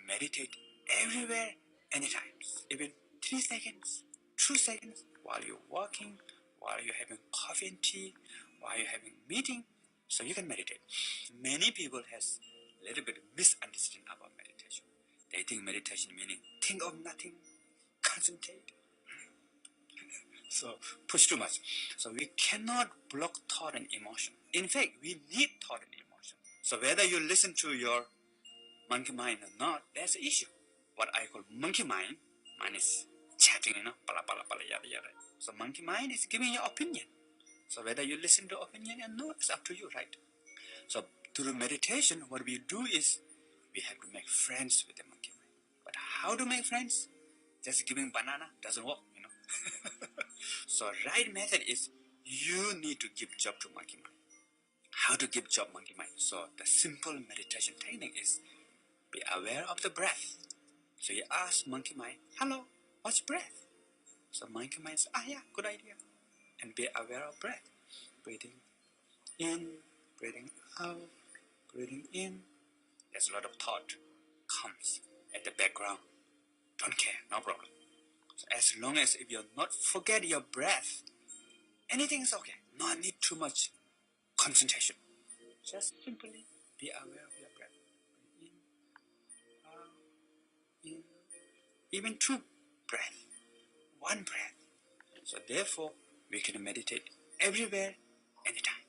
meditate everywhere, anytime. Even 3 seconds, 2 seconds, while you're walking, while you're having coffee and tea, while you're having meeting, so you can meditate. Many people has a little bit misunderstanding about meditation. They think meditation meaning think of nothing, concentrate. So push too much. So we cannot block thought and emotion. In fact, we need thought and emotion. So whether you listen to your monkey mind or not, that's the issue. What I call monkey mind, mine is chatting, pala pala pala yada yada. So monkey mind is giving your opinion. So whether you listen to opinion or not, it's up to you, right? So through meditation, what we do is we have to make friends with the monkey mind. But how to make friends? Just giving banana doesn't work, So right method is you need to give job to monkey mind. How to give job monkey mind? So the simple meditation technique is be aware of the breath. So you ask monkey mind, hello, what's breath? So monkey mind says, yeah, good idea. And be aware of breath. Breathing in, breathing out, breathing in. There's a lot of thought comes at the background. Don't care, no problem. So as long as if you're not forget your breath, anything is okay. No need too much concentration. Just simply be aware of your breath. Breathe in, out, in. Even 2 breaths, 1 breath. So therefore, we can meditate everywhere, anytime.